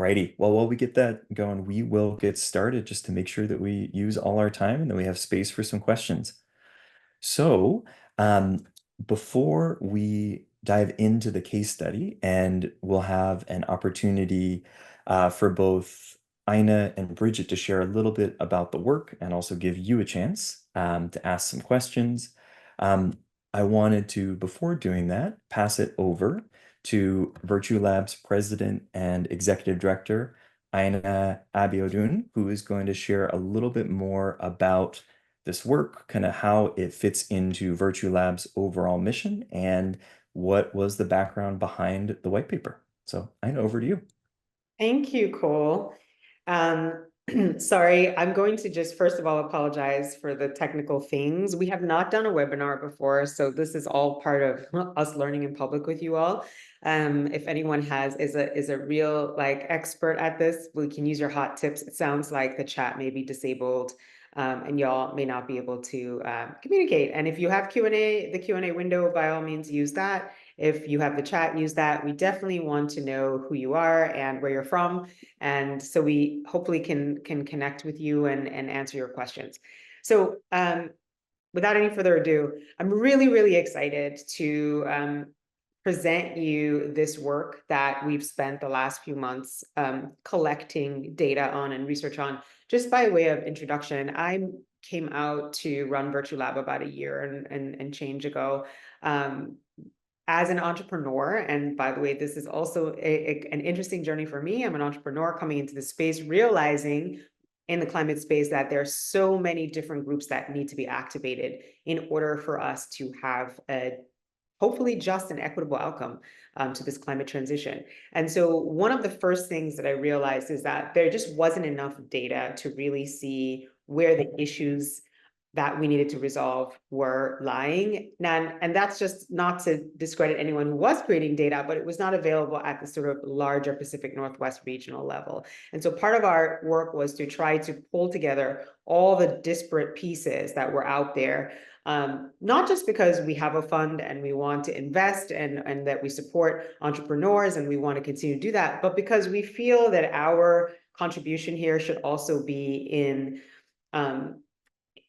Alrighty. Well, while we get that going, we will get started just to make sure that we use all our time and that we have space for some questions. So, um, before we dive into the case study, and we'll have an opportunity for both Aina and Bridget to share a little bit about the work and also give you a chance to ask some questions. Um, I wanted to, before doing that, pass it over to VertueLab's president and executive director, Aina Abiodun, who is going to share a little bit more about this work, kind of how it fits into VertueLab's overall mission, and what was the background behind the white paper. So, Aina, over to you. Thank you, Cole. Sorry, I'm going to just first of all apologize for the technical things. We have not done a webinar before, so this is all part of us learning in public with you all. If anyone is a real expert at this, we can use your hot tips. It sounds like the chat may be disabled, and y'all may not be able to communicate. And if you have Q&A, the Q&A window, by all means, use that. If you have the chat, use that. We definitely want to know who you are and where you're from. And so we hopefully can connect with you and answer your questions. So without any further ado, I'm really, really excited to present you this work that we've spent the last few months collecting data on and research on. Just by way of introduction, I came out to run VertueLab about a year and change ago. As an entrepreneur, and by the way, this is also an interesting journey for me. I'm an entrepreneur coming into the space, realizing in the climate space that there are so many different groups that need to be activated in order for us to have a hopefully just and equitable outcome to this climate transition. And so one of the first things that I realized is that there just wasn't enough data to really see where the issues that we needed to resolve were lying. And that's just not to discredit anyone who was creating data, but it was not available at the sort of larger Pacific Northwest regional level. And so part of our work was to try to pull together all the disparate pieces that were out there, not just because we have a fund and we want to invest and that we support entrepreneurs and we want to continue to do that, but because we feel that our contribution here should also be in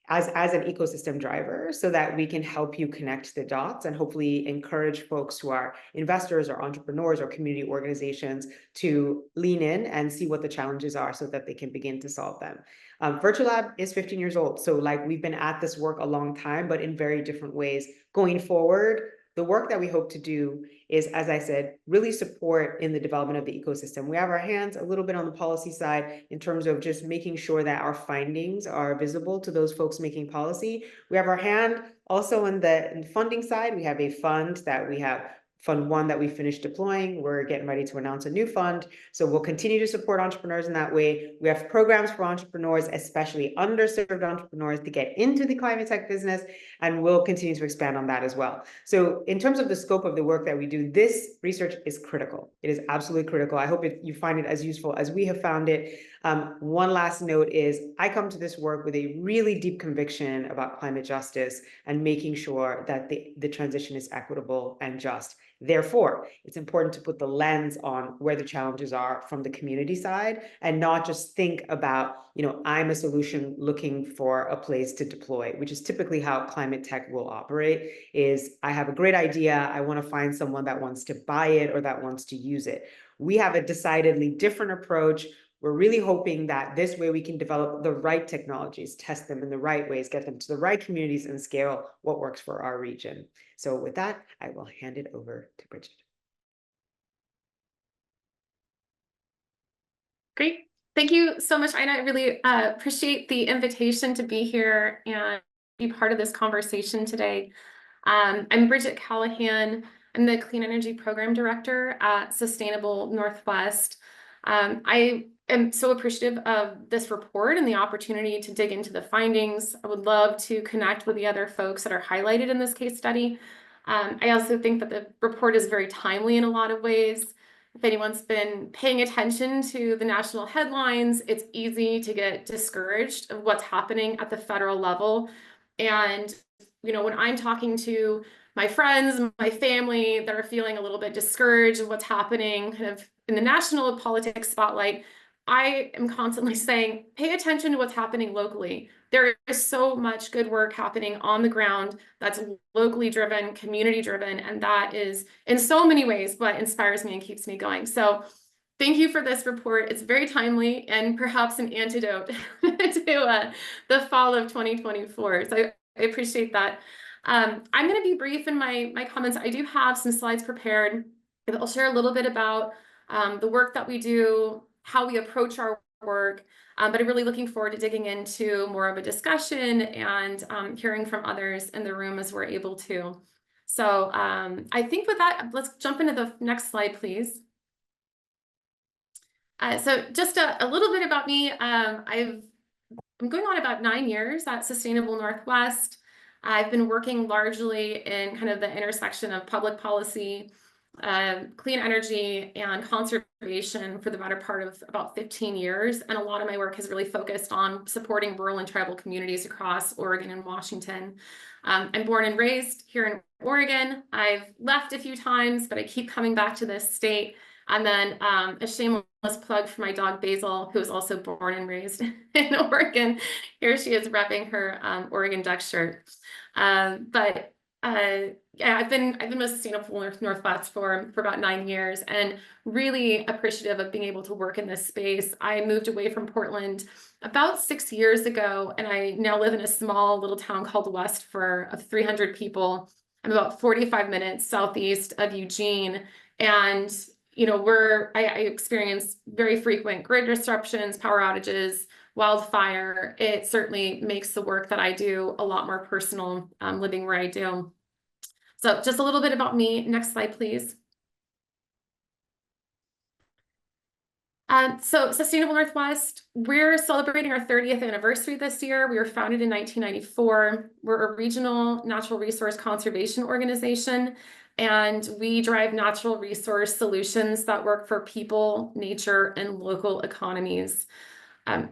as an ecosystem driver, so that we can help you connect the dots and hopefully encourage folks who are investors or entrepreneurs or community organizations to lean in and see what the challenges are so that they can begin to solve them. VertueLab is 15 years old, so we've been at this work a long time, but in very different ways. Going forward, the work that we hope to do is, as I said, really support in the development of the ecosystem. We have our hands a little bit on the policy side in terms of just making sure that our findings are visible to those folks making policy. We have our hand also in the funding side. We have a fund that we have Fund 1 that we finished deploying. We're getting ready to announce a new fund. So we'll continue to support entrepreneurs in that way. We have programs for entrepreneurs, especially underserved entrepreneurs, to get into the climate tech business, and we'll continue to expand on that as well. So in terms of the scope of the work that we do, this research is critical. It is absolutely critical. I hope you find it as useful as we have found it. One last note is I come to this work with a really deep conviction about climate justice and making sure that the transition is equitable and just. Therefore, it's important to put the lens on where the challenges are from the community side and not just think about, I'm a solution looking for a place to deploy, which is typically how climate tech will operate. Is I have a great idea, I want to find someone that wants to buy it or that wants to use it. We have a decidedly different approach. We're really hoping that this way we can develop the right technologies, test them in the right ways, get them to the right communities, and scale what works for our region. So with that, I will hand it over to Bridget. Great. Thank you so much, Aina. I really appreciate the invitation to be here and be part of this conversation today. I'm Bridget Callahan. I'm the Clean Energy Program Director at Sustainable Northwest. I am so appreciative of this report and the opportunity to dig into the findings. I would love to connect with the other folks that are highlighted in this case study. I also think that the report is very timely in a lot of ways. If anyone's been paying attention to the national headlines, it's easy to get discouraged of what's happening at the federal level. And, when I'm talking to my friends, my family that are feeling a little bit discouraged of what's happening kind of in the national politics spotlight, I am constantly saying, pay attention to what's happening locally. There is so much good work happening on the ground that's locally driven, community driven, and that is in so many ways what inspires me and keeps me going. So thank you for this report. It's very timely and perhaps an antidote to the fall of 2024. So I appreciate that. I'm going to be brief in my comments. I do have some slides prepared. I'll share a little bit about the work that we do, how we approach our work, but I'm really looking forward to digging into more of a discussion and hearing from others in the room as we're able to. So I think with that, let's jump into the next slide, please. So just a little bit about me. I'm going on about 9 years at Sustainable Northwest. I've been working largely in kind of the intersection of public policy, clean energy, and conservation for the better part of about 15 years. And a lot of my work has really focused on supporting rural and tribal communities across Oregon and Washington. I'm born and raised here in Oregon. I've left a few times, but I keep coming back to this state. And then a shameless plug for my dog Basil, who is also born and raised in Oregon. Here she is repping her Oregon Duck shirt. Yeah, I've been with Sustainable Northwest for about 9 years, and really appreciative of being able to work in this space. I moved away from Portland about 6 years ago, and I now live in a small little town called Westford of 300 people. I'm about 45 minutes southeast of Eugene, and you know, I experience very frequent grid disruptions, power outages, wildfire. It certainly makes the work that I do a lot more personal, living where I do. So just a little bit about me. Next slide, please. So Sustainable Northwest, we're celebrating our 30th anniversary this year. We were founded in 1994. We're a regional natural resource conservation organization, and we drive natural resource solutions that work for people, nature, and local economies.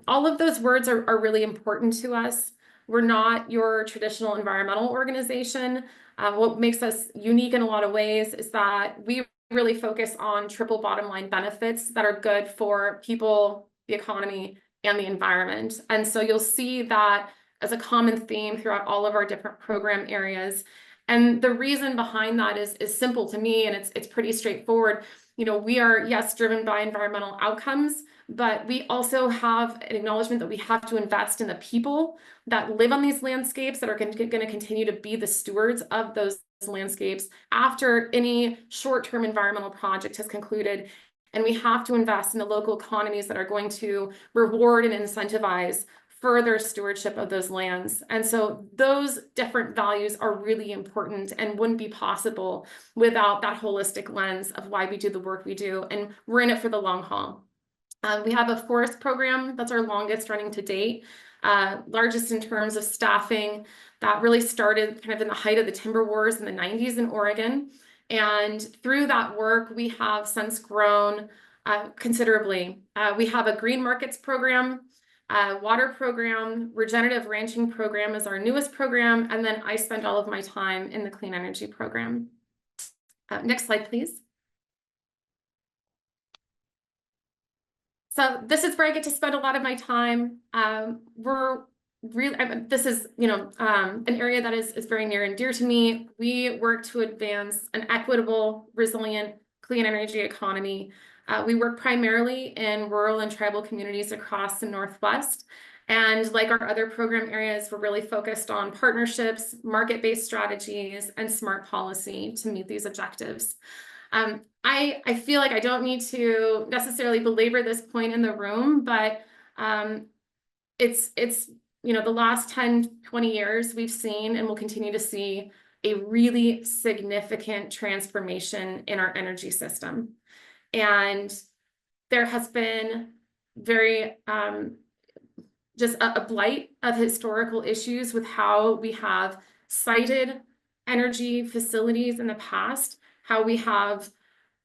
All of those words are really important to us. We're not your traditional environmental organization. What makes us unique in a lot of ways is that we really focus on triple bottom line benefits that are good for people, the economy, and the environment. And so you'll see that as a common theme throughout all of our different program areas. And the reason behind that is simple to me, and it's pretty straightforward. You know, we are, yes, driven by environmental outcomes, but we also have an acknowledgement that we have to invest in the people that live on these landscapes, that are going to continue to be the stewards of those landscapes after any short-term environmental project has concluded. And we have to invest in the local economies that are going to reward and incentivize further stewardship of those lands. And so those different values are really important and wouldn't be possible without that holistic lens of why we do the work we do. And we're in it for the long haul. We have a forest program that's our longest running to date, largest in terms of staffing. That really started kind of in the height of the timber wars in the 90s in Oregon. And through that work, we have since grown considerably. We have a green markets program, water program, regenerative ranching program is our newest program, and then I spend all of my time in the clean energy program. Next slide, please. So this is where I get to spend a lot of my time. This is, you know, an area that is very near and dear to me. We work to advance an equitable, resilient, clean energy economy. We work primarily in rural and tribal communities across the Northwest. And like our other program areas, we're really focused on partnerships, market-based strategies, and smart policy to meet these objectives. I feel like I don't need to necessarily belabor this point in the room, but it's you know, the last 10, 20 years we've seen and will continue to see a really significant transformation in our energy system. And there has been very just a blight of historical issues with how we have cited energy facilities in the past, how we have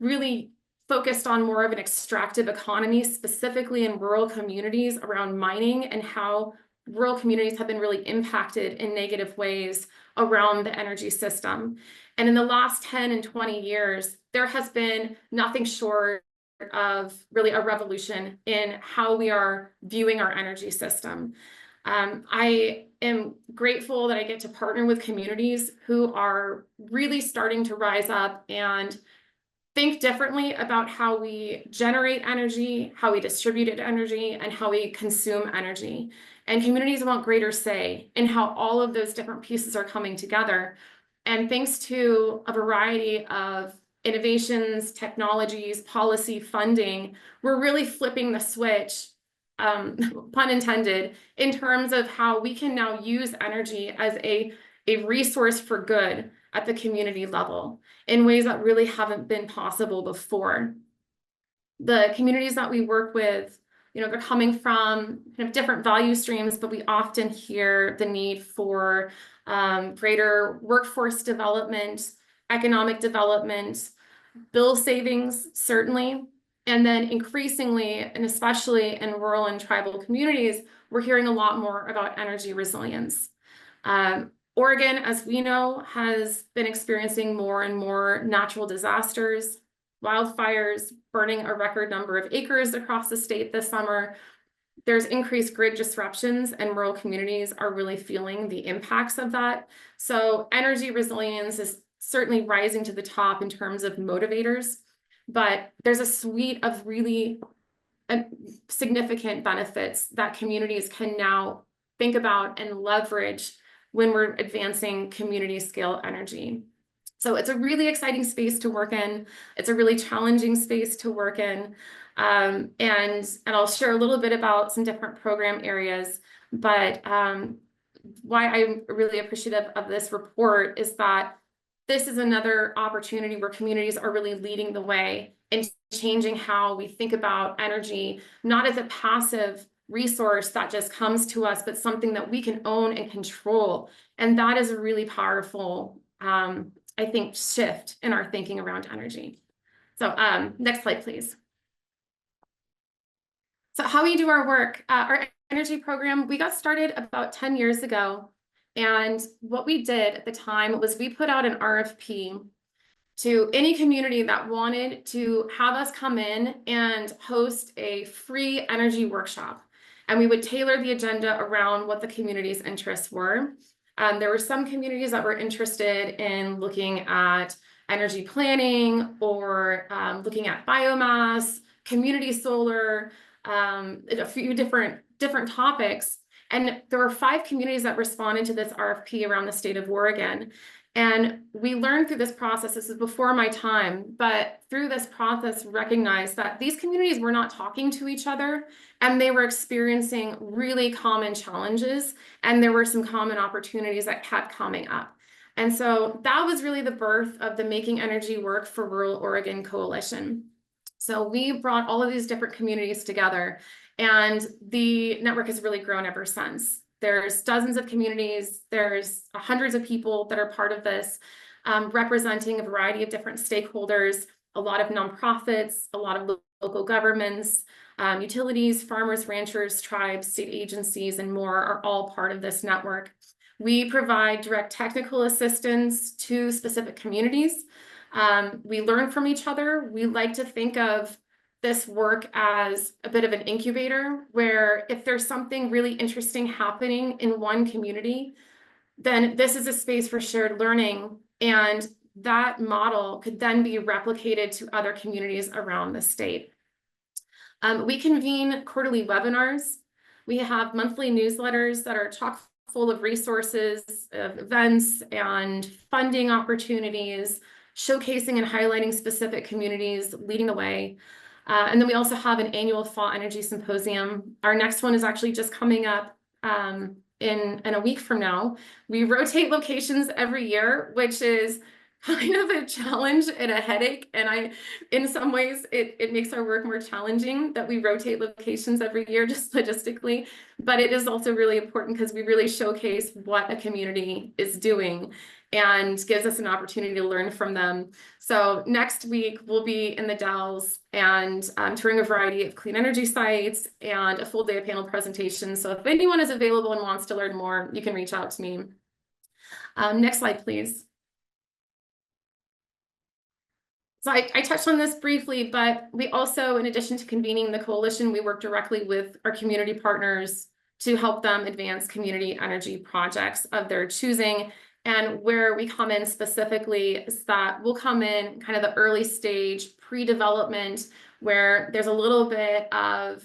really focused on more of an extractive economy, specifically in rural communities around mining, and how rural communities have been really impacted in negative ways around the energy system. And in the last 10 and 20 years, there has been nothing short of really a revolution in how we are viewing our energy system. I am grateful that I get to partner with communities who are really starting to rise up and think differently about how we generate energy, how we distribute energy, and how we consume energy. And communities want greater say in how all of those different pieces are coming together. And thanks to a variety of innovations, technologies, policy, funding, we're really flipping the switch, pun intended, in terms of how we can now use energy as a resource for good at the community level in ways that really haven't been possible before. The communities that we work with, they're coming from kind of different value streams, but we often hear the need for greater workforce development, economic development, bill savings, certainly. And then increasingly, and especially in rural and tribal communities, we're hearing a lot more about energy resilience. Oregon, as we know, has been experiencing more and more natural disasters, wildfires burning a record number of acres across the state this summer. There's increased grid disruptions, and rural communities are really feeling the impacts of that. So energy resilience is certainly rising to the top in terms of motivators, but there's a suite of really significant benefits that communities can now think about and leverage when we're advancing community scale energy. So it's a really exciting space to work in. It's a really challenging space to work in. And I'll share a little bit about some different program areas, but why I'm really appreciative of this report is that this is another opportunity where communities are really leading the way in changing how we think about energy, not as a passive resource that just comes to us, but something that we can own and control. And that is a really powerful, I think, shift in our thinking around energy. So next slide, please. So how we do our work, our energy program, we got started about 10 years ago. And what we did at the time was we put out an RFP to any community that wanted to have us come in and host a free energy workshop. And we would tailor the agenda around what the community's interests were. There were some communities that were interested in looking at energy planning or looking at biomass, community solar, a few different topics. And there were 5 communities that responded to this RFP around the state of Oregon. And we learned through this process, this is before my time, but through this process recognized that these communities were not talking to each other and they were experiencing really common challenges, and there were some common opportunities that kept coming up. And so that was really the birth of the Making Energy Work for Rural Oregon Coalition. So we brought all of these different communities together, and the network has really grown ever since. There's dozens of communities, there's hundreds of people that are part of this, representing a variety of different stakeholders, a lot of nonprofits, a lot of local governments, utilities, farmers, ranchers, tribes, state agencies, and more are all part of this network. We provide direct technical assistance to specific communities. We learn from each other. We like to think of this work as a bit of an incubator, where if there's something really interesting happening in one community, then this is a space for shared learning, and that model could then be replicated to other communities around the state. We convene quarterly webinars. We have monthly newsletters that are chock full of resources, of events and funding opportunities, showcasing and highlighting specific communities, leading the way. And then we also have an annual Fall Energy Symposium. Our next one is actually just coming up in a week from now. We rotate locations every year, which is kind of a challenge and a headache. And in some ways, it makes our work more challenging that we rotate locations every year, just logistically. But it is also really important because we really showcase what a community is doing and gives us an opportunity to learn from them. So next week, we'll be in the Dells and touring a variety of clean energy sites and a full day of panel presentations. So if anyone is available and wants to learn more, you can reach out to me. Next slide, please. So I touched on this briefly, but we also, in addition to convening the coalition, we work directly with our community partners to help them advance community energy projects of their choosing. And where we come in specifically is that we'll come in kind of the early stage pre-development, where there's a little bit of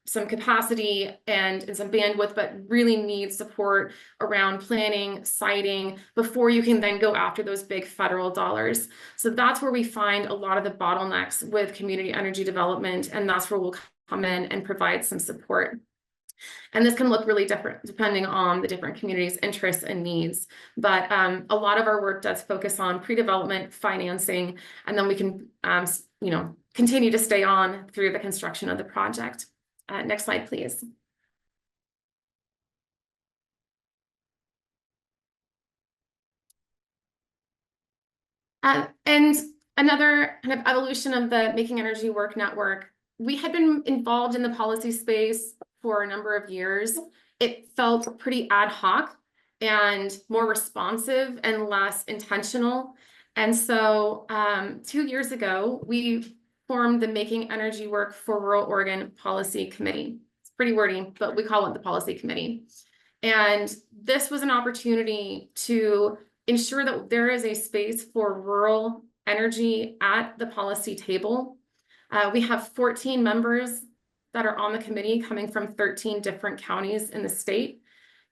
some capacity and some bandwidth, but really need support around planning, siting, before you can then go after those big federal dollars. So that's where we find a lot of the bottlenecks with community energy development, and that's where we'll come in and provide some support. And this can look really different depending on the different communities' interests and needs. But a lot of our work does focus on pre-development financing, and then we can continue to stay on through the construction of the project. Next slide, please. And another kind of evolution of the Making Energy Work network, we had been involved in the policy space for a number of years. It felt pretty ad hoc and more responsive and less intentional. And so 2 years ago, we formed the Making Energy Work for Rural Oregon Policy Committee. It's pretty wordy, but we call it the Policy Committee. And this was an opportunity to ensure that there is a space for rural energy at the policy table. We have 14 members that are on the committee coming from 13 different counties in the state.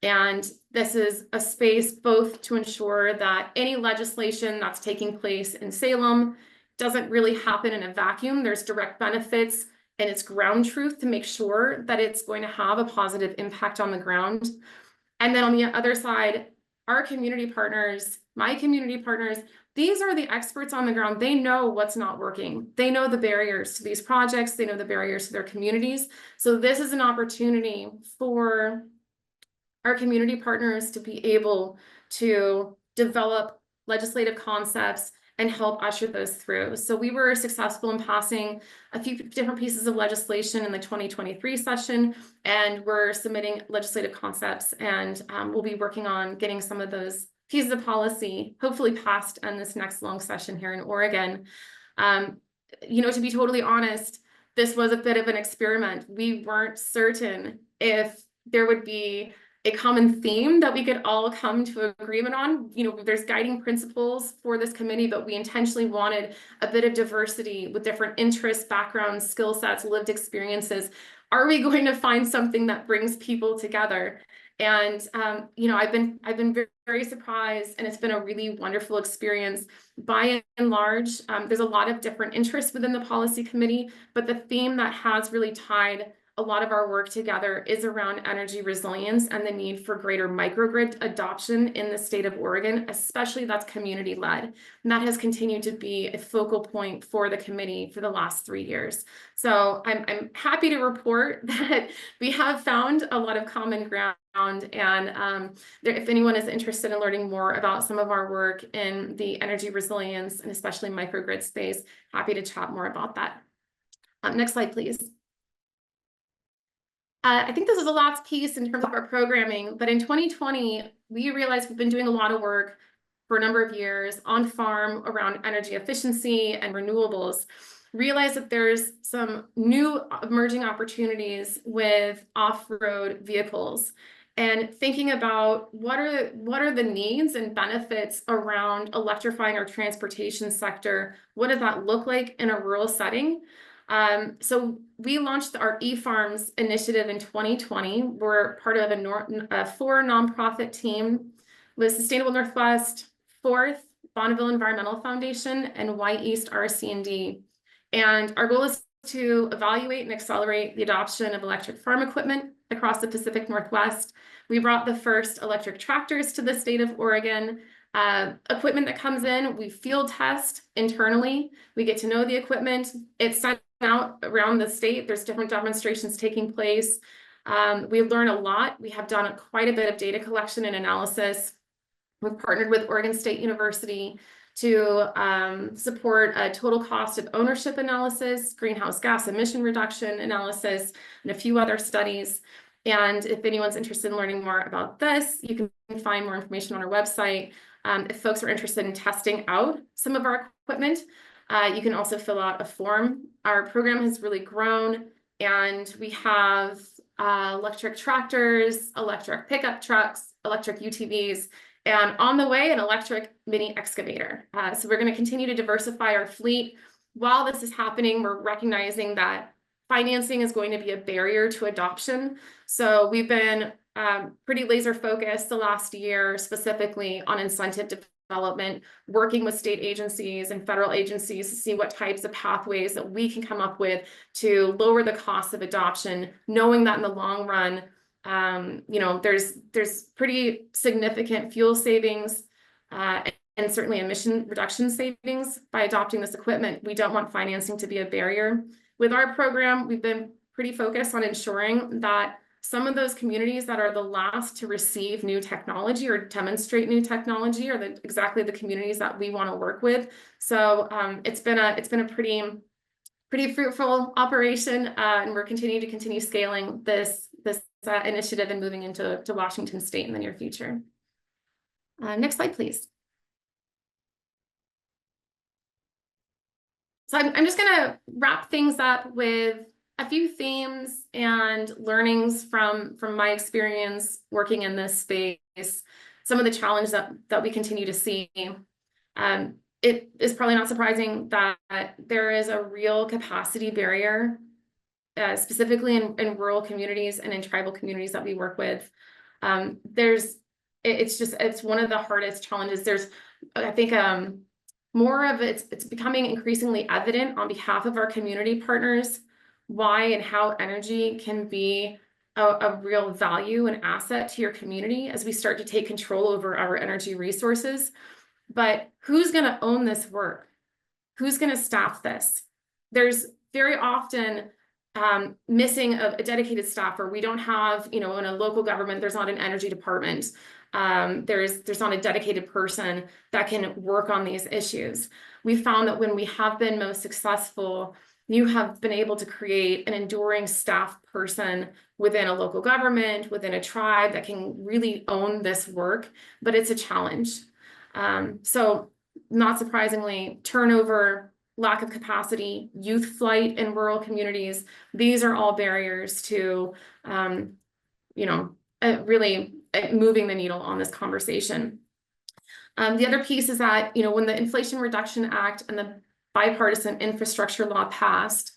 And this is a space both to ensure that any legislation that's taking place in Salem doesn't really happen in a vacuum. There's direct benefits and it's ground truth to make sure that it's going to have a positive impact on the ground. And then on the other side, our community partners, my community partners, these are the experts on the ground. They know what's not working. They know the barriers to these projects. They know the barriers to their communities. So this is an opportunity for our community partners to be able to develop legislative concepts and help usher those through. So we were successful in passing a few different pieces of legislation in the 2023 session, and we're submitting legislative concepts, and we'll be working on getting some of those pieces of policy hopefully passed in this next long session here in Oregon. To be totally honest, this was a bit of an experiment. We weren't certain if there would be a common theme that we could all come to agreement on. There's guiding principles for this committee, but we intentionally wanted a bit of diversity with different interests, backgrounds, skill sets, lived experiences. Are we going to find something that brings people together? And I've been very, very surprised, and it's been a really wonderful experience. By and large, there's a lot of different interests within the policy committee, but the theme that has really tied a lot of our work together is around energy resilience and the need for greater microgrid adoption in the state of Oregon, especially that's community-led. And that has continued to be a focal point for the committee for the last 3 years. So I'm happy to report that we have found a lot of common ground. And if anyone is interested in learning more about some of our work in the energy resilience and especially microgrid space, happy to chat more about that. Next slide, please. I think this is the last piece in terms of our programming, but in 2020, we realized we've been doing a lot of work for a number of years on farm around energy efficiency and renewables. Realized that there's some new emerging opportunities with off-road vehicles, and thinking about what are the needs and benefits around electrifying our transportation sector. What does that look like in a rural setting? So we launched our eFarms initiative in 2020. We're part of a 4 nonprofit team with Sustainable Northwest, Fourth, Bonneville Environmental Foundation, and White East RC&D. And our goal is to evaluate and accelerate the adoption of electric farm equipment across the Pacific Northwest. We brought the first electric tractors to the state of Oregon. Equipment that comes in, we field test internally. We get to know the equipment. It's sent out around the state. There's different demonstrations taking place. We've learned a lot. We have done quite a bit of data collection and analysis. We've partnered with Oregon State University to support a total cost of ownership analysis, greenhouse gas emission reduction analysis, and a few other studies. And if anyone's interested in learning more about this, you can find more information on our website. If folks are interested in testing out some of our equipment, You can also fill out a form. Our program has really grown, and we have electric tractors, electric pickup trucks, electric UTVs, and on the way, an electric mini excavator. So we're going to continue to diversify our fleet. While this is happening, we're recognizing that financing is going to be a barrier to adoption. So we've been pretty laser focused the last year, specifically on incentive development, working with state agencies and federal agencies to see what types of pathways that we can come up with to lower the cost of adoption, knowing that in the long run, there's pretty significant fuel savings and certainly emission reduction savings by adopting this equipment. We don't want financing to be a barrier. With our program, we've been pretty focused on ensuring that some of those communities that are the last to receive new technology or demonstrate new technology are exactly the communities that we want to work with. So it's been a pretty fruitful operation, and we're continuing to continue scaling this initiative and moving into Washington State in the near future. Next slide, please. So I'm just going to wrap things up with a few themes and learnings from my experience working in this space, some of the challenges that we continue to see. It is probably not surprising that there is a real capacity barrier, specifically in rural communities and in tribal communities that we work with. It's one of the hardest challenges. I think, more of it's becoming increasingly evident on behalf of our community partners why and how energy can be a real value and asset to your community as we start to take control over our energy resources. But who's going to own this work? Who's going to staff this? There's very often missing a dedicated staffer. We don't have, in a local government, there's not an energy department. There's not a dedicated person that can work on these issues. We found that when we have been most successful, you have been able to create an enduring staff person within a local government, within a tribe that can really own this work, but it's a challenge. So not surprisingly, turnover, lack of capacity, youth flight in rural communities, these are all barriers to, really moving the needle on this conversation. The other piece is that, when the Inflation Reduction Act and the bipartisan infrastructure law passed,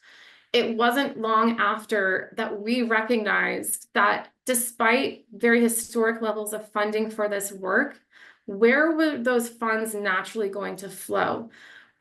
it wasn't long after that we recognized that despite very historic levels of funding for this work, where were those funds naturally going to flow?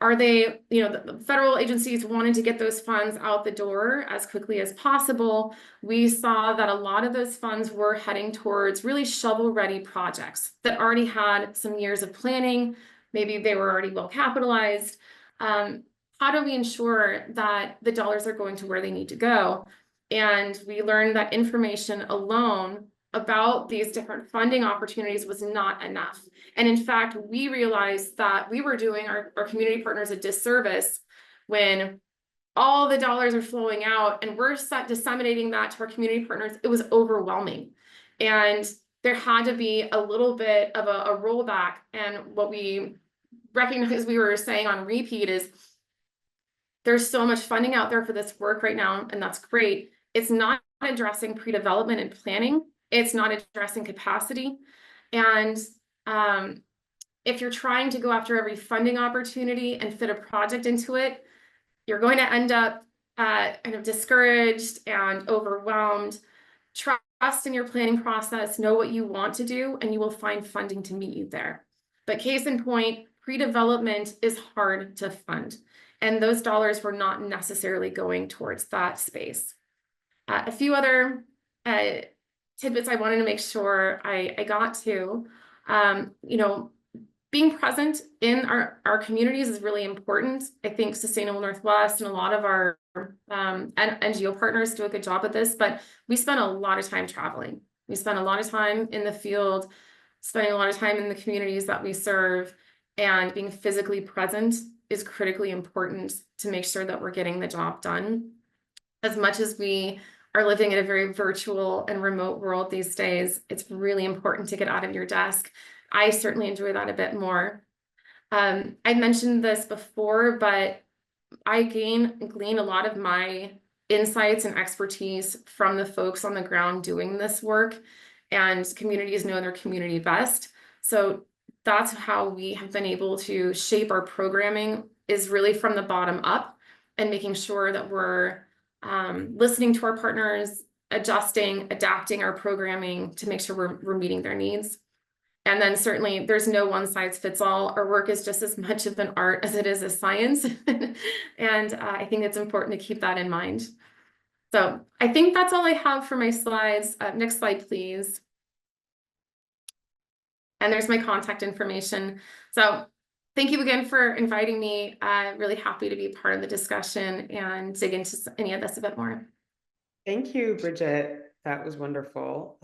Are they, the federal agencies wanted to get those funds out the door as quickly as possible. We saw that a lot of those funds were heading towards really shovel-ready projects that already had some years of planning. Maybe they were already well capitalized. How do we ensure that the dollars are going to where they need to go? And we learned that information alone about these different funding opportunities was not enough. And in fact, we realized that we were doing our community partners a disservice when all the dollars are flowing out and we're disseminating that to our community partners. It was overwhelming. And there had to be a little bit of a rollback. And what we recognized we were saying on repeat is there's so much funding out there for this work right now, and that's great. It's not addressing pre-development and planning. It's not addressing capacity. And if you're trying to go after every funding opportunity and fit a project into it, you're going to end up kind of discouraged and overwhelmed. Trust in your planning process, know what you want to do, and you will find funding to meet you there. But case in point, pre-development is hard to fund, and those dollars were not necessarily going towards that space. A few other tidbits I wanted to make sure I got to, being present in our communities is really important. I think Sustainable Northwest and a lot of our NGO partners do a good job at this, but we spend a lot of time traveling. We spend a lot of time in the field, spending a lot of time in the communities that we serve, and being physically present is critically important to make sure that we're getting the job done. As much as we are living in a very virtual and remote world these days, it's really important to get out of your desk. I certainly enjoy that a bit more. I mentioned this before, but I glean a lot of my insights and expertise from the folks on the ground doing this work, and communities know their community best. So that's how we have been able to shape our programming, is really from the bottom up, and making sure that we're listening to our partners, adjusting, adapting our programming to make sure we're meeting their needs. And then certainly there's no one size fits all. Our work is just as much of an art as it is a science. And I think it's important to keep that in mind. So I think that's all I have for my slides. Next slide, please. And there's my contact information. So thank you again for inviting me. Really happy to be part of the discussion and dig into any of this a bit more. Thank you, Bridget. That was wonderful.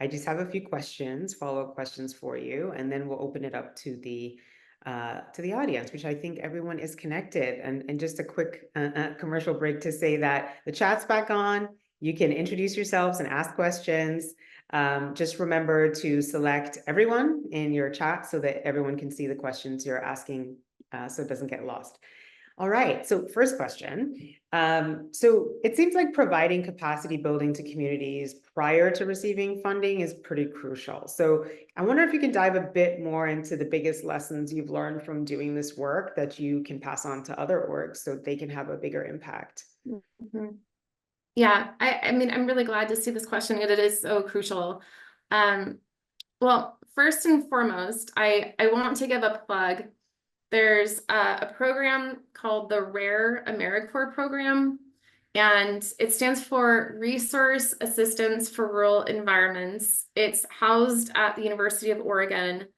I just have a few questions, follow-up questions for you, and then we'll open it up to the audience, which I think everyone is connected. And just a quick commercial break to say that the chat's back on. You can introduce yourselves and ask questions. Just remember to select everyone in your chat so that everyone can see the questions you're asking, so it doesn't get lost. All right, so first question. So it seems like providing capacity building to communities prior to receiving funding is pretty crucial. So I wonder if you can dive a bit more into the biggest lessons you've learned from doing this work that you can pass on to other orgs so they can have a bigger impact. Mm-hmm. Yeah, I mean, I'm really glad to see this question, and it is so crucial. Well, first and foremost, I want to give a plug. There's a program called the Rare AmeriCorps program, and it stands for Resource Assistance for Rural Environments. It's housed at the University of Oregon,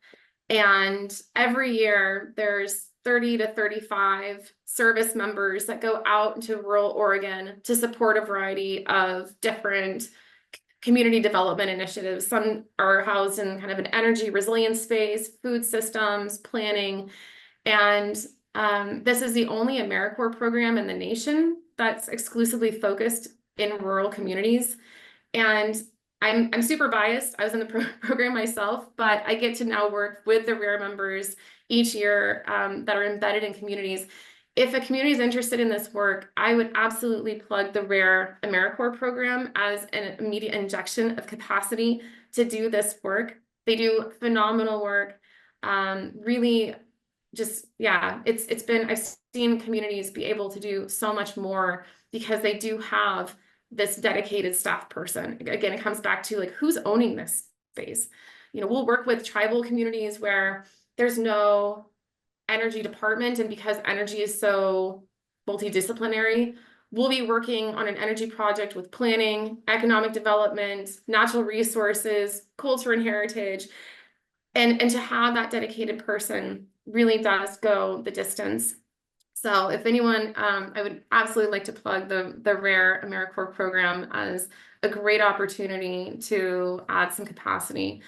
and every year there's 30 to 35 service members that go out into rural Oregon to support a variety of different community development initiatives. Some are housed in kind of an energy resilience space, food systems, planning. And this is the only AmeriCorps program in the nation that's exclusively focused in rural communities. And I'm super biased. I was in the program myself, but I get to now work with the RARE members each year that are embedded in communities. If a community is interested in this work, I would absolutely plug the RARE AmeriCorps program as an immediate injection of capacity to do this work. They do phenomenal work. Really just, yeah, it's been, I've seen communities be able to do so much more because they do have this dedicated staff person. Again, it comes back to like, who's owning this space? You know, we'll work with tribal communities where there's no energy department, and because energy is so multidisciplinary, we'll be working on an energy project with planning, economic development, natural resources, culture and heritage. And to have that dedicated person really does go the distance. So if anyone, I would absolutely like to plug the Rare AmeriCorps program as a great opportunity to add some capacity.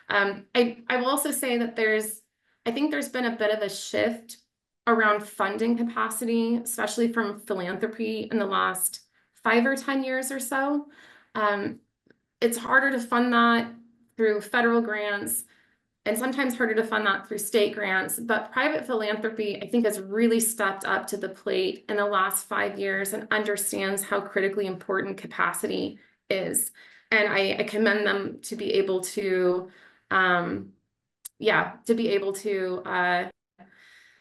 I will also say that I think there's been a bit of a shift around funding capacity, especially from philanthropy in the last 5 or 10 years or so. It's harder to fund that through federal grants, and sometimes harder to fund that through state grants. But private philanthropy, I think, has really stepped up to the plate in the last 5 years and understands how critically important capacity is. And I commend them to be able to,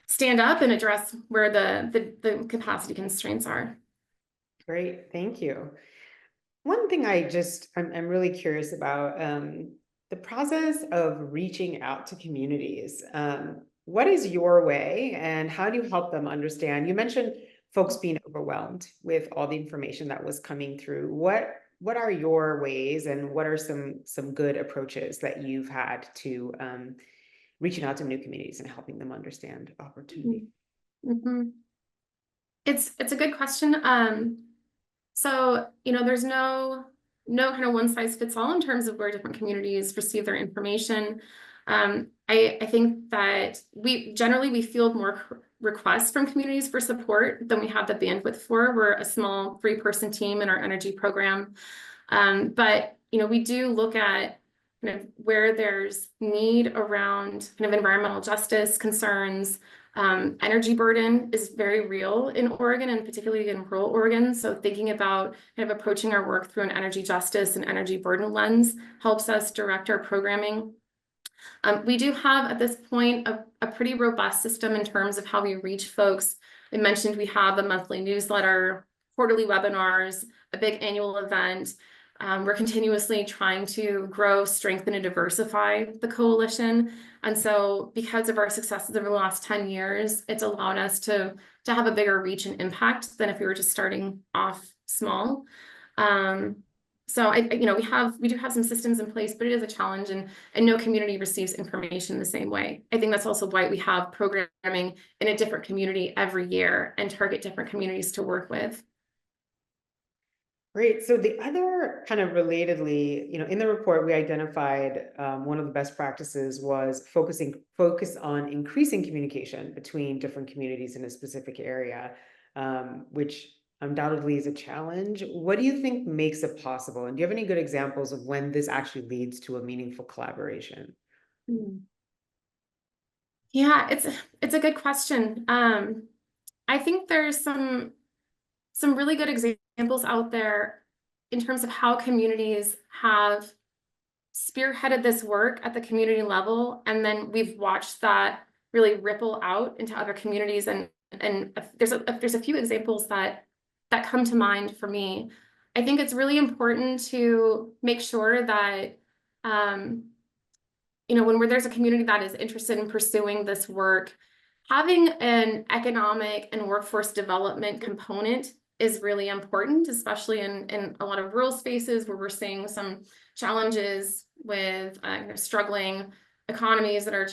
stand up and address where the capacity constraints are. Great, thank you. One thing I'm really curious about, the process of reaching out to communities. What is your way and how do you help them understand? You mentioned folks being overwhelmed with all the information that was coming through. What are your ways, and what are some good approaches that you've had to reaching out to new communities and helping them understand opportunity? Mm-hmm. It's a good question. So, you know, there's no kind of one size fits all in terms of where different communities receive their information. I think that we field more requests from communities for support than we have the bandwidth for. We're a small 3-person team in our energy program. But, you know, we do look at kind of where there's need around kind of environmental justice concerns. Energy burden is very real in Oregon, and particularly in rural Oregon. So thinking about kind of approaching our work through an energy justice and energy burden lens helps us direct our programming. We do have at this point a pretty robust system in terms of how we reach folks. I mentioned we have a monthly newsletter, quarterly webinars, a big annual event. We're continuously trying to grow, strengthen, and diversify the coalition. And so because of our successes over the last 10 years, it's allowed us to have a bigger reach and impact than if we were just starting off small. So we do have some systems in place, but it is a challenge, and no community receives information the same way. I think that's also why we have programming in a different community every year and target different communities to work with. Great. So the other kind of relatedly, in the report, we identified one of the best practices was focus on increasing communication between different communities in a specific area, which undoubtedly is a challenge. What do you think makes it possible? And do you have any good examples of when this actually leads to a meaningful collaboration? Yeah, it's a good question. I think there's some really good examples out there in terms of how communities have spearheaded this work at the community level, and then we've watched that really ripple out into other communities. And there's a few examples that come to mind for me. I think it's really important to make sure that when there's a community that is interested in pursuing this work, having an economic and workforce development component is really important, especially in a lot of rural spaces where we're seeing some challenges with struggling economies that are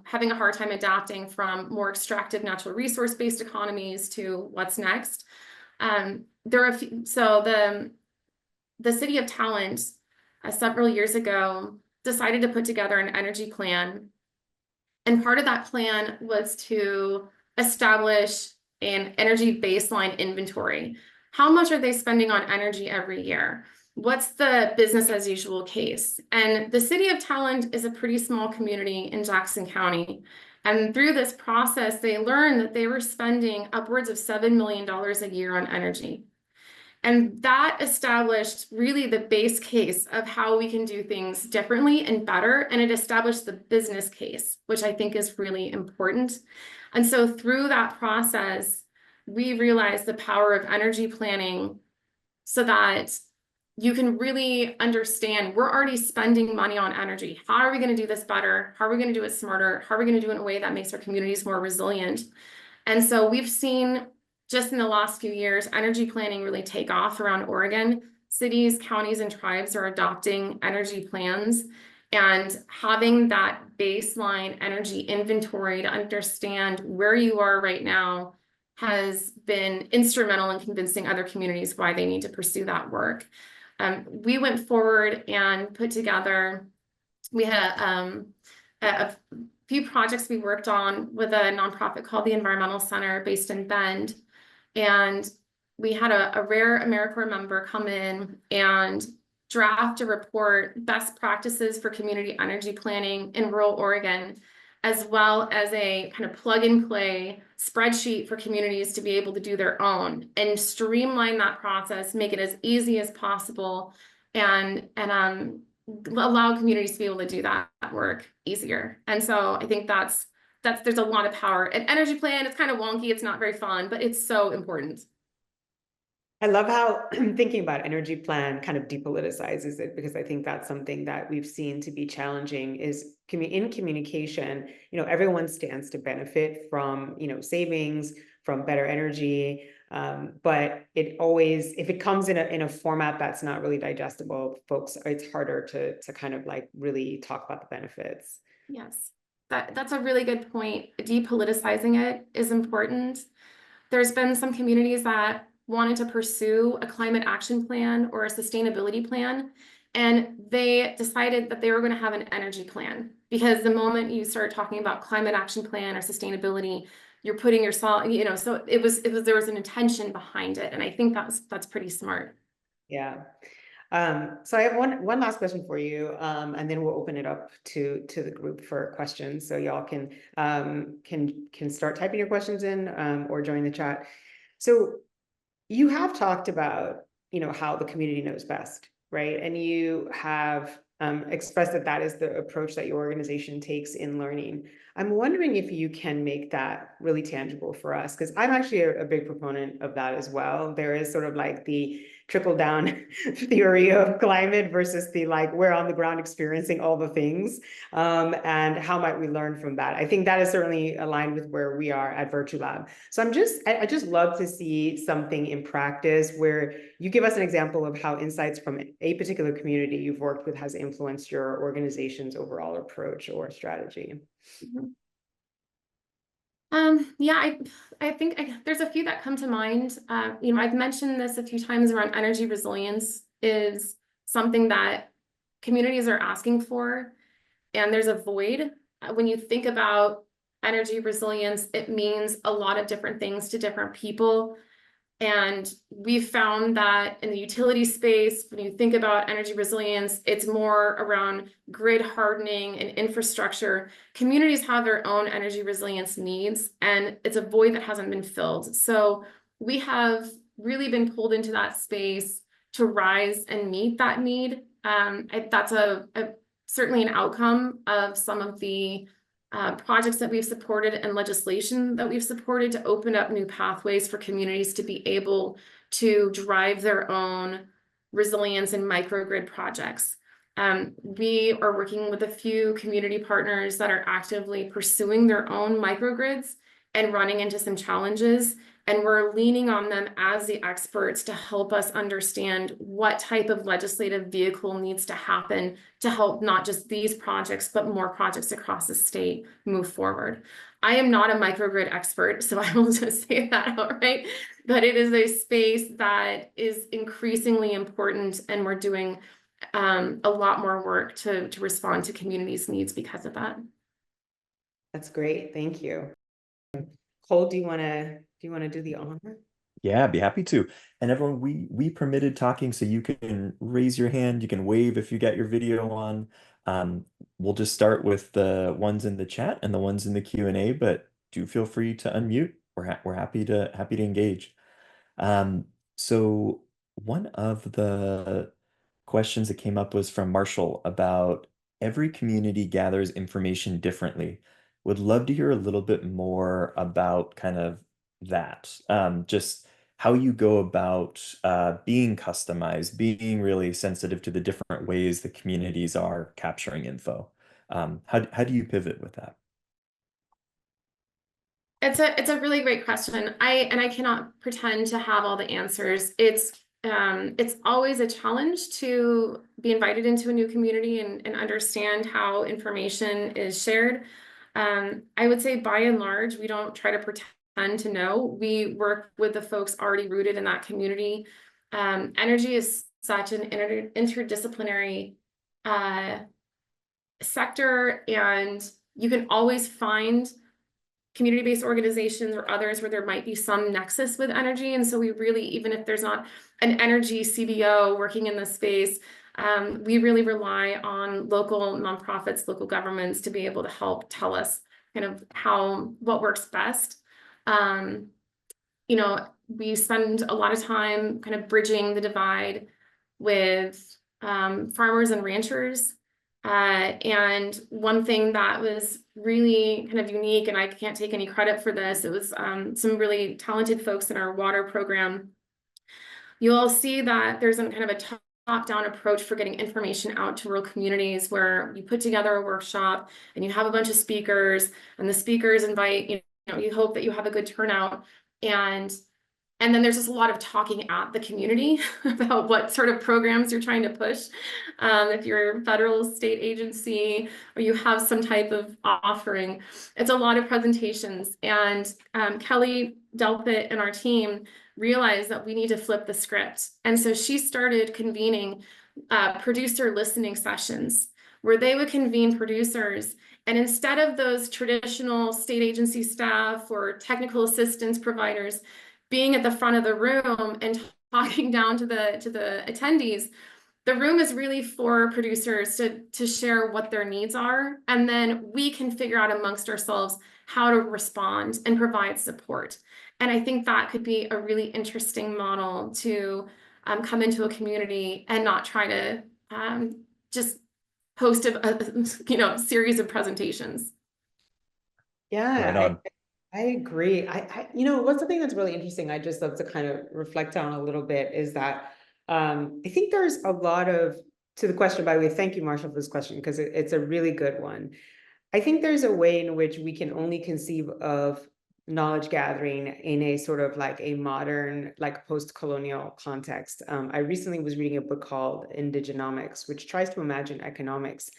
having a hard time adapting from more extractive natural resource based economies to what's next. There are the City of Talent several years ago decided to put together an energy plan. And part of that plan was to establish an energy baseline inventory. How much are they spending on energy every year? What's the business as usual case? And the City of Talent is a pretty small community in Jackson County. And through this process, they learned that they were spending upwards of $7 million a year on energy. And that established really the base case of how we can do things differently and better. And it established the business case, which I think is really important. And so through that process, we realized the power of energy planning so that you can really understand we're already spending money on energy. How are we going to do this better? How are we going to do it smarter? How are we going to do it in a way that makes our communities more resilient? And so we've seen just in the last few years, energy planning really take off around Oregon. Cities, counties, and tribes are adopting energy plans, and having that baseline energy inventory to understand where you are right now has been instrumental in convincing other communities why they need to pursue that work. We went forward and put together, we had a few projects we worked on with a nonprofit called the Environmental Center based in Bend. And we had a rare AmeriCorps member come in and draft a report, best practices for community energy planning in rural Oregon, as well as a kind of plug and play spreadsheet for communities to be able to do their own and streamline that process, make it as easy as possible, and allow communities to be able to do that work easier. And so I think there's a lot of power. An energy plan, it's kind of wonky, it's not very fun, but it's so important. I love how thinking about energy plan kind of depoliticizes it, because I think that's something that we've seen to be challenging is in communication, everyone stands to benefit from, savings, from better energy. But if it comes in a format that's not really digestible, folks, it's harder to kind of like really talk about the benefits. Yes, that's a really good point. Depoliticizing it is important. There's been some communities that wanted to pursue a climate action plan or a sustainability plan, and they decided that they were going to have an energy plan, because the moment you start talking about climate action plan or sustainability, you're putting yourself, so there was an intention behind it, and I think that's pretty smart. Yeah. So I have one last question for you, and then we'll open it up to the group for questions. So y'all can start typing your questions in, or join the chat. So you have talked about, how the community knows best, right? And you have expressed that that is the approach that your organization takes in learning. I'm wondering if you can make that really tangible for us, because I'm actually a big proponent of that as well. There is sort of like the trickle down theory of climate versus the like we're on the ground experiencing all the things, and how might we learn from that. I think that is certainly aligned with where we are at VertueLab. So I just love to see something in practice where you give us an example of how insights from a particular community you've worked with has influenced your organization's overall approach or strategy. Mhm. Yeah, I think there's a few that come to mind. I've mentioned this a few times around energy resilience is something that communities are asking for, and there's a void. When you think about energy resilience, it means a lot of different things to different people. And we've found that in the utility space, when you think about energy resilience, it's more around grid hardening and infrastructure. Communities have their own energy resilience needs, and it's a void that hasn't been filled. So we have really been pulled into that space to rise and meet that need. That's certainly an outcome of some of the projects that we've supported and legislation that we've supported to open up new pathways for communities to be able to drive their own resilience and microgrid projects. We are working with a few community partners that are actively pursuing their own microgrids and running into some challenges. And we're leaning on them as the experts to help us understand what type of legislative vehicle needs to happen to help not just these projects, but more projects across the state move forward. I am not a microgrid expert, so I will just say that outright, but it is a space that is increasingly important, and we're doing a lot more work to respond to communities' needs because of that. That's great. Thank you. Cole, do you want to do the honor? Yeah, I'd be happy to. And everyone, we permitted talking, so you can raise your hand, you can wave if you got your video on. We'll just start with the ones in the chat and the ones in the Q&A, but do feel free to unmute. We're happy to engage. So one of the questions that came up was from Marshall about every community gathers information differently. Would love to hear a little bit more about kind of that. Just how you go about being customized, being really sensitive to the different ways the communities are capturing info. How do you pivot with that? It's a really great question. I cannot pretend to have all the answers. It's always a challenge to be invited into a new community and understand how information is shared. I would say by and large, we don't try to pretend to know. We work with the folks already rooted in that community. Energy is such an interdisciplinary sector, and you can always find community-based organizations or others where there might be some nexus with energy. And so we really, even if there's not an energy CBO working in this space, we really rely on local nonprofits, local governments to be able to help tell us kind of what works best. We spend a lot of time kind of bridging the divide with farmers and ranchers. And one thing that was really kind of unique, and I can't take any credit for this, it was some really talented folks in our water program. You'll see that there's a kind of a top-down approach for getting information out to rural communities, where you put together a workshop and you have a bunch of speakers, and the speakers invite, you hope that you have a good turnout. And then there's just a lot of talking at the community about what sort of programs you're trying to push. If you're a federal, state agency, or you have some type of offering, it's a lot of presentations. And Kelly Delpit and our team realized that we need to flip the script. And so she started convening producer listening sessions, where they would convene producers. And instead of those traditional state agency staff or technical assistance providers being at the front of the room and talking down to the attendees, the room is really for producers to share what their needs are, and then we can figure out amongst ourselves how to respond and provide support. And I think that could be a really interesting model to come into a community and not try to just host a series of presentations. Right Yeah, on. I agree. What's the thing that's really interesting, I just love to kind of reflect on a little bit is that I think there's a lot of, to the question, by the way, thank you, Marshall, for this question, because it's a really good one. I think there's a way in which we can only conceive of knowledge gathering in a sort of like a modern, like post-colonial context. I recently was reading a book called Indigenomics, which tries to imagine economics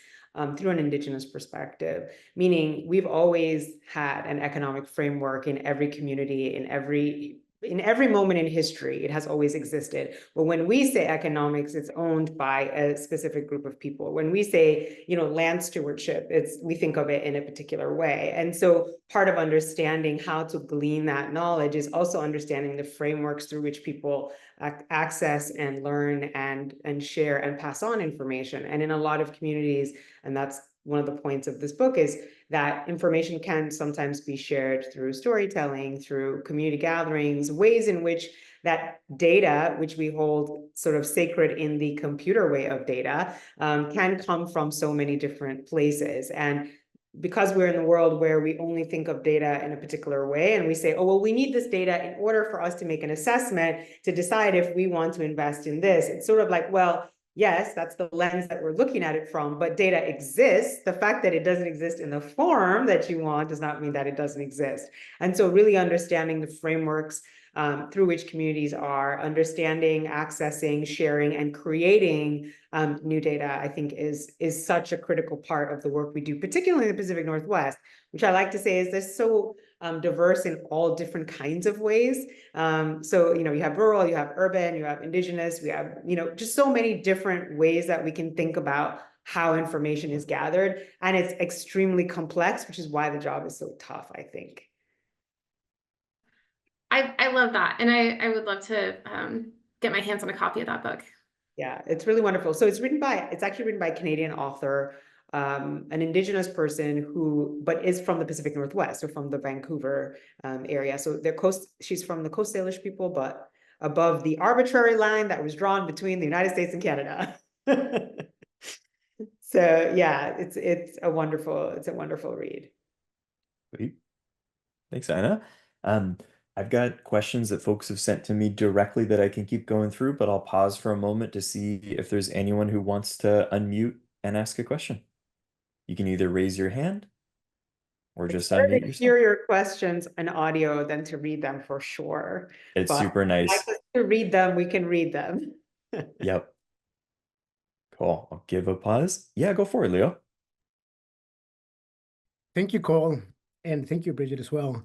through an indigenous perspective, meaning we've always had an economic framework in every community, in every moment in history. It has always existed. But when we say economics, it's owned by a specific group of people. When we say, land stewardship, we think of it in a particular way. And so part of understanding how to glean that knowledge is also understanding the frameworks through which people access and learn and share and pass on information. And in a lot of communities, and that's one of the points of this book, is that information can sometimes be shared through storytelling, through community gatherings, ways in which that data, which we hold sort of sacred in the computer way of data, can come from so many different places. And because we're in the world where we only think of data in a particular way, and we say, oh, well, we need this data in order for us to make an assessment to decide if we want to invest in this. It's sort of like, well, yes, that's the lens that we're looking at it from, but data exists. The fact that it doesn't exist in the form that you want does not mean that it doesn't exist. And so really understanding the frameworks through which communities are understanding, accessing, sharing, and creating new data, I think is such a critical part of the work we do, particularly in the Pacific Northwest, which I like to say is this so diverse in all different kinds of ways. So, you have rural, you have urban, you have indigenous, we have, just so many different ways that we can think about how information is gathered. And it's extremely complex, which is why the job is so tough, I think. I love that. And I would love to get my hands on a copy of that book. Yeah, it's really wonderful. So it's actually written by a Canadian author, an indigenous person but is from the Pacific Northwest, or from the Vancouver area. So she's from the Coast Salish people, but above the arbitrary line that was drawn between the United States and Canada. So yeah, it's a wonderful read. Sweet. Thanks, Aina. I've got questions that folks have sent to me directly that I can keep going through, but I'll pause for a moment to see if there's anyone who wants to unmute and ask a question. You can either raise your hand or It's just better unmute to yourself. hear your questions in audio than to read them, for sure. It's But super if you'd like nice. us to read them, we can read them. Yep. Cool. I'll give a pause. Yeah, go for it, Leo. Thank you, Cole, and thank you, Bridget, as well.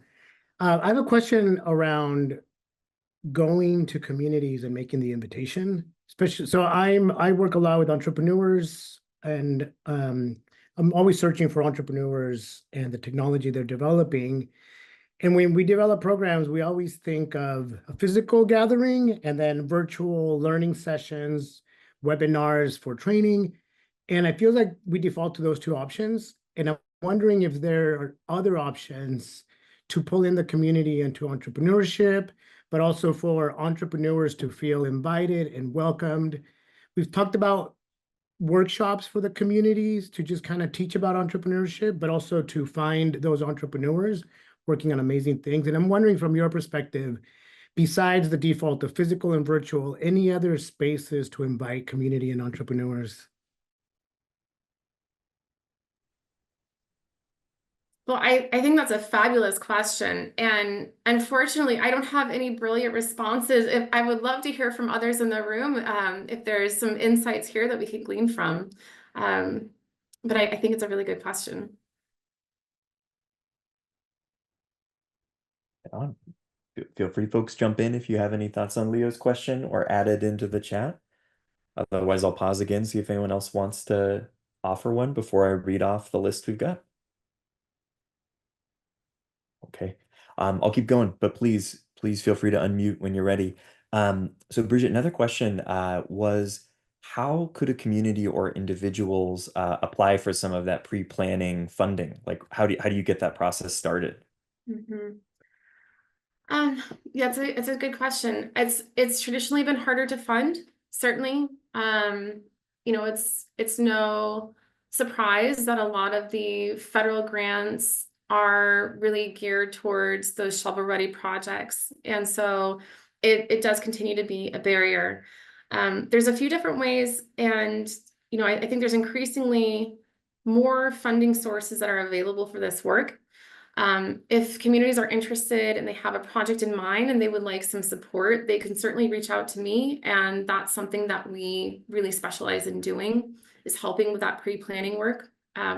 I have a question around going to communities and making the invitation, especially. So I work a lot with entrepreneurs, and I'm always searching for entrepreneurs and the technology they're developing. And when we develop programs, we always think of a physical gathering and then virtual learning sessions, webinars for training. And I feel like we default to those two options. And I'm wondering if there are other options to pull in the community into entrepreneurship, but also for entrepreneurs to feel invited and welcomed. We've talked about workshops for the communities to just kind of teach about entrepreneurship, but also to find those entrepreneurs working on amazing things. And I'm wondering, from your perspective, besides the default of physical and virtual, any other spaces to invite community and entrepreneurs? Well, I think that's a fabulous question. And unfortunately, I don't have any brilliant responses. If I would love to hear from others in the room, if there's some insights here that we could glean from. But I think it's a really good question. On. Feel free, folks, jump in if you have any thoughts on Leo's question or add it into the chat. Otherwise, I'll pause again, see if anyone else wants to offer one before I read off the list we've got. Okay. I'll keep going, but please feel free to unmute when you're ready. So Bridget, another question was, how could a community or individuals apply for some of that pre-planning funding? Like, how do you get that process started? Mhm. Yeah, it's a good question. It's traditionally been harder to fund, certainly. It's no surprise that a lot of the federal grants are really geared towards those shovel-ready projects. And so it does continue to be a barrier. There's a few different ways, and I think there's increasingly more funding sources that are available for this work. If communities are interested and they have a project in mind and they would like some support, they can certainly reach out to me. And that's something that we really specialize in doing, is helping with that pre-planning work.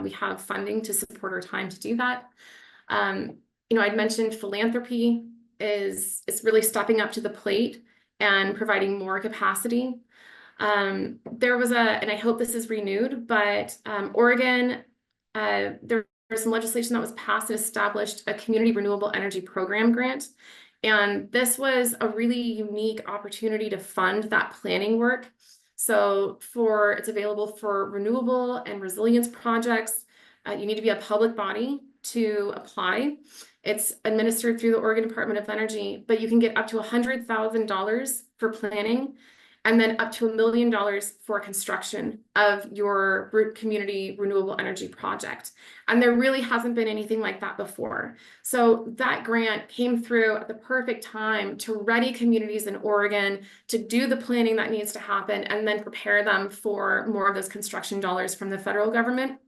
We have funding to support our time to do that. I'd mentioned philanthropy is really stepping up to the plate and providing more capacity. There was and I hope this is renewed, but Oregon, there was some legislation that was passed and established a community renewable energy program grant. And this was a really unique opportunity to fund that planning work. So it's available for renewable and resilience projects. You need to be a public body to apply. It's administered through the Oregon Department of Energy, but you can get up to $100,000 for planning, and then up to $1 million for construction of your community renewable energy project. And there really hasn't been anything like that before. So that grant came through at the perfect time to ready communities in Oregon to do the planning that needs to happen and then prepare them for more of those construction dollars from the federal government.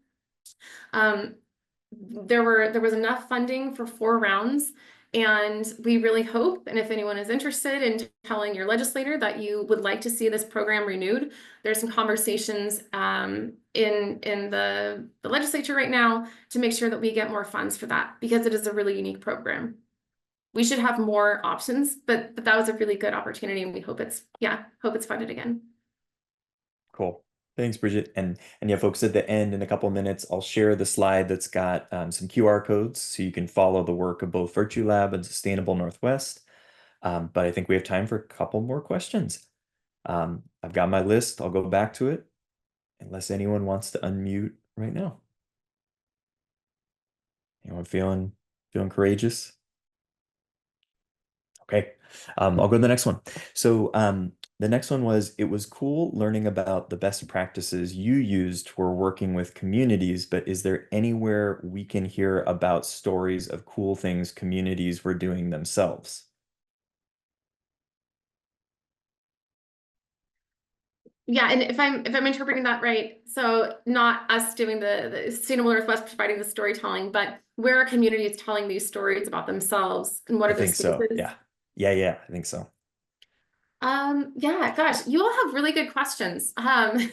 There was enough funding for 4 rounds, and we really hope, and if anyone is interested in telling your legislator that you would like to see this program renewed, there's some conversations in the legislature right now to make sure that we get more funds for that, because it is a really unique program. We should have more options, but that was a really good opportunity, and we hope it's funded again. Cool. Thanks, Bridget. And yeah, folks, at the end, in a couple minutes, I'll share the slide that's got some QR codes so you can follow the work of both VertueLab and Sustainable Northwest. But I think we have time for a couple more questions. I've got my list. I'll go back to it unless anyone wants to unmute right now. Anyone feeling courageous? Okay, I'll go to the next one. So the next one was, it was cool learning about the best practices you used for working with communities, but is there anywhere we can hear about stories of cool things communities were doing themselves? Yeah, and if I'm interpreting that right, so not us doing the Sustainable Northwest providing the storytelling, but where are communities telling these stories about themselves, and what I are those think so. spaces? Yeah, I think so. Yeah, gosh, you all have really good questions. I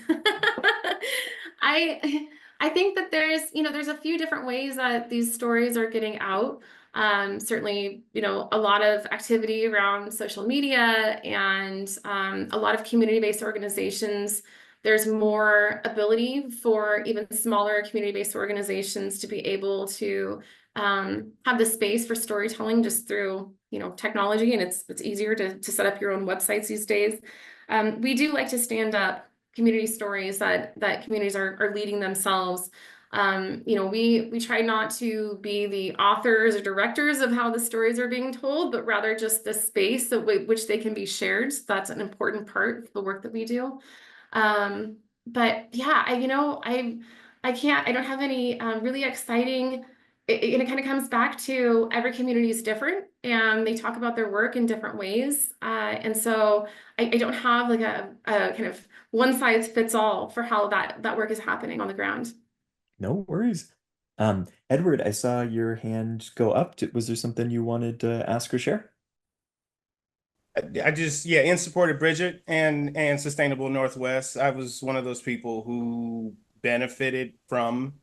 I think that there's a few different ways that these stories are getting out. Certainly, a lot of activity around social media and a lot of community-based organizations. There's more ability for even smaller community-based organizations to be able to have the space for storytelling just through technology, and it's easier to set up your own websites these days. We do like to stand up community stories that communities are leading themselves. We try not to be the authors or directors of how the stories are being told, but rather just the space which they can be shared. So that's an important part of the work that we do. But yeah, I don't have any really exciting. It kind of comes back to every community is different and they talk about their work in different ways. And so I don't have like a kind of one size fits all for how that work is happening on the ground. No worries. Edward, I saw your hand go up. Was there something you wanted to ask or share? I just, yeah, in support of Bridget and Sustainable Northwest, I was one of those people who benefited from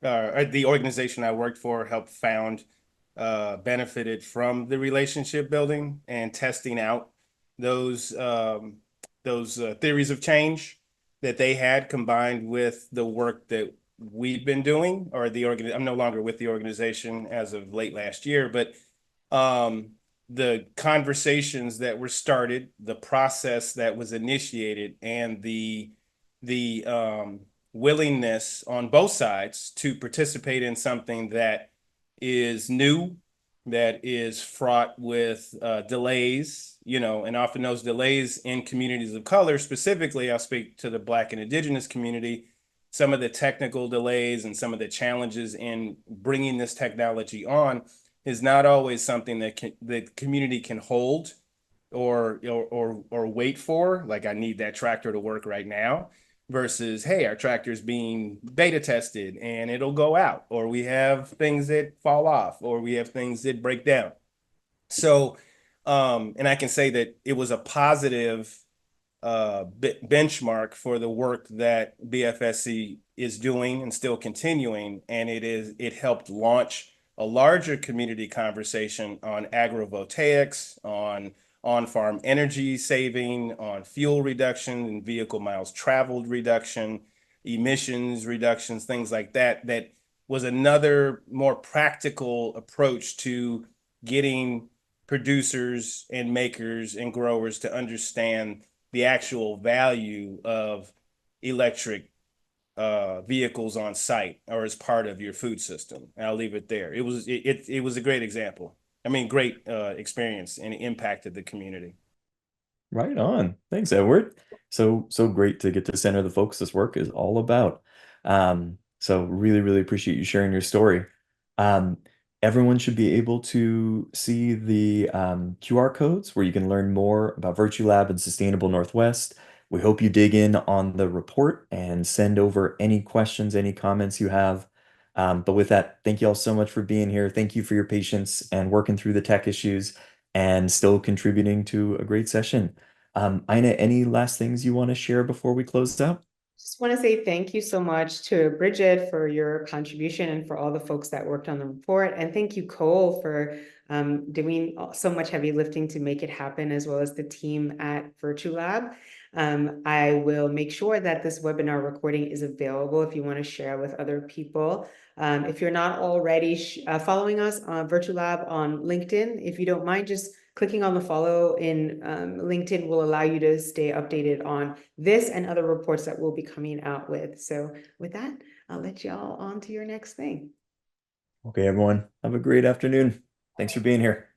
the organization I worked for, helped found, benefited from the relationship building and testing out those theories of change that they had, combined with the work that we've been doing, or I'm no longer with the organization as of late last year, but the conversations that were started, the process that was initiated, and the the willingness on both sides to participate in something that is new, that is fraught with delays, and often those delays in communities of color, specifically, I'll speak to the Black and Indigenous community, some of the technical delays and some of the challenges in bringing this technology on is not always something that the community can hold or wait for, like I need that tractor to work right now, versus, hey, our tractor's being beta tested and it'll go out, or we have things that fall off, or we have things that break down. So, and I can say that it was a positive benchmark for the work that BFSC is doing and still continuing, and it helped launch a larger community conversation on agrovoltaics, on farm energy saving, on fuel reduction and vehicle miles traveled reduction, emissions reductions, things like that. That was another more practical approach to getting producers and makers and growers to understand the actual value of electric vehicles on site or as part of your food system. And I'll leave it there. It was a great example. I mean, great experience, and it impacted the community. Right on. Thanks, Edward. So great to get to center the focus this work is all about. So really, really appreciate you sharing your story. Um, Everyone should be able to see the QR codes where you can learn more about VertueLab and Sustainable Northwest. We hope you dig in on the report and send over any questions, any comments you have. But with that, thank you all so much for being here. Thank you for your patience and working through the tech issues and still contributing to a great session. Aina, any last things you want to share before we close out? Just want to say thank you so much to Bridget for your contribution and for all the folks that worked on the report. And thank you, Cole, for doing so much heavy lifting to make it happen, as well as the team at VertueLab. I will make sure that this webinar recording is available if you want to share with other people. If you're not already following us on VertueLab on LinkedIn, if you don't mind, just clicking on the follow in LinkedIn will allow you to stay updated on this and other reports that we'll be coming out with. So with that, I'll let y'all on to your next thing. Okay, everyone, have a great afternoon. Thanks for being here.